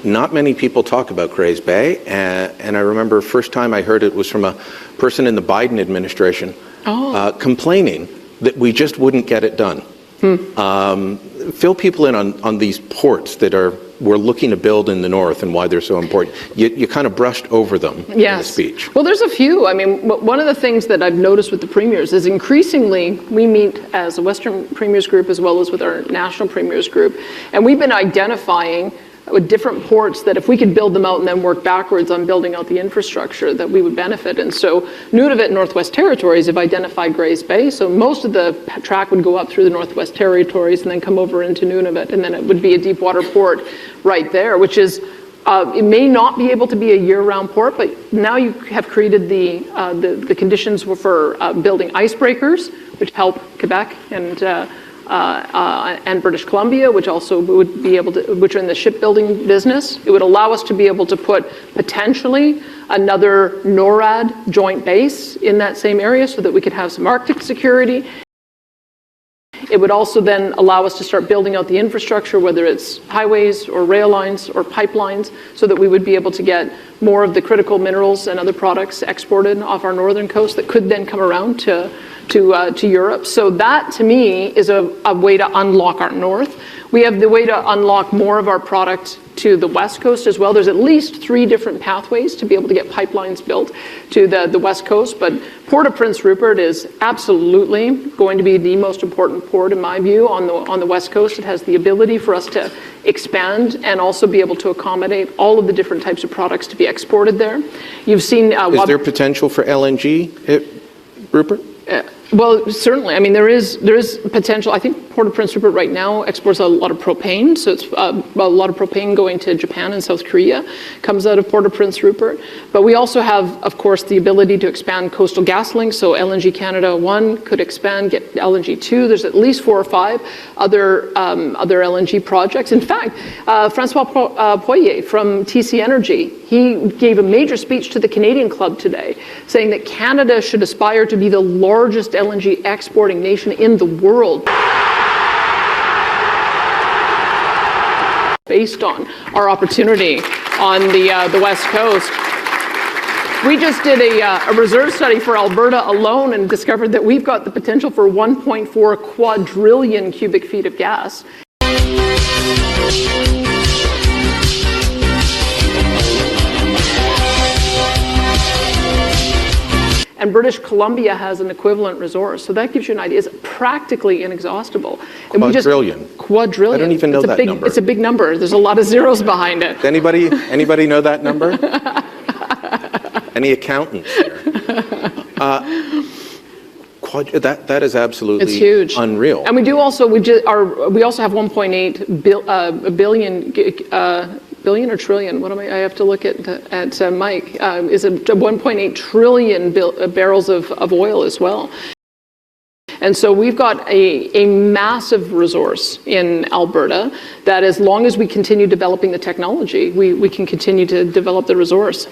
not many people talk about Grays Bay, and I remember first time I heard it was from a person in the Biden administration complaining that we just wouldn't get it done. Fill people in on these ports that we're looking to build in the north and why they're so important. You kind of brushed over them in the speech. Well, there's a few. I mean, one of the things that I've noticed with the premiers is increasingly we meet as a Western Premiers Group as well as with our National Premiers Group, and we've been identifying with different ports that if we could build them out and then work backwards on building out the infrastructure, that we would benefit. And so Nunavut and Northwest Territories have identified Grays Bay. So most of the track would go up through the Northwest Territories and then come over into Nunavut, and then it would be a deep water port right there, which is, it may not be able to be a year-round port, but now you have created the conditions for building icebreakers, which help Quebec and British Columbia, which also would be able to, which are in the shipbuilding business. It would allow us to be able to put potentially another NORAD joint base in that same area so that we could have some Arctic security. It would also then allow us to start building out the infrastructure, whether it's highways or rail lines or pipelines, so that we would be able to get more of the critical minerals and other products exported off our northern coast that could then come around to Europe. So that, to me, is a way to unlock our north. We have the way to unlock more of our product to the West Coast as well. There's at least 3 different pathways to be able to get pipelines built to the West Coast, but Port of Prince Rupert is absolutely going to be the most important port, in my view, on the West Coast. It has the ability for us to expand and also be able to accommodate all of the different types of products to be exported there. You've seen... is there potential for LNG at Rupert? Well, certainly. I mean, there is potential. I think Port of Prince Rupert right now exports a lot of propane, so it's a lot of propane going to Japan and South Korea comes out of Port of Prince Rupert. But we also have, of course, the ability to expand coastal gas links. So LNG Canada 1 could expand, get LNG 2. There's at least 4 or 5 other LNG projects. In fact, Francois Poirier from TC Energy, he gave a major speech to the Canadian Club today, saying that Canada should aspire to be the largest LNG exporting nation in the world, based on our opportunity on the West Coast. We just did a reserve study for Alberta alone and discovered that we've got the potential for 1.4 quadrillion cubic feet of gas. And British Columbia has an equivalent resource. So that gives you an idea. It's practically inexhaustible. Quadrillion. Quadrillion. I don't even know that number. It's a big number. There's a lot of zeros behind it. Anybody know that number? Any accountants here? That is absolutely it's huge. Unreal. And we also have 1.8 billion billion or trillion? What am I have to look at Mike. Is it 1.8 trillion barrels of oil as well. And so we've got a massive resource in Alberta that, as long as we continue developing the technology, we can continue to develop the resource.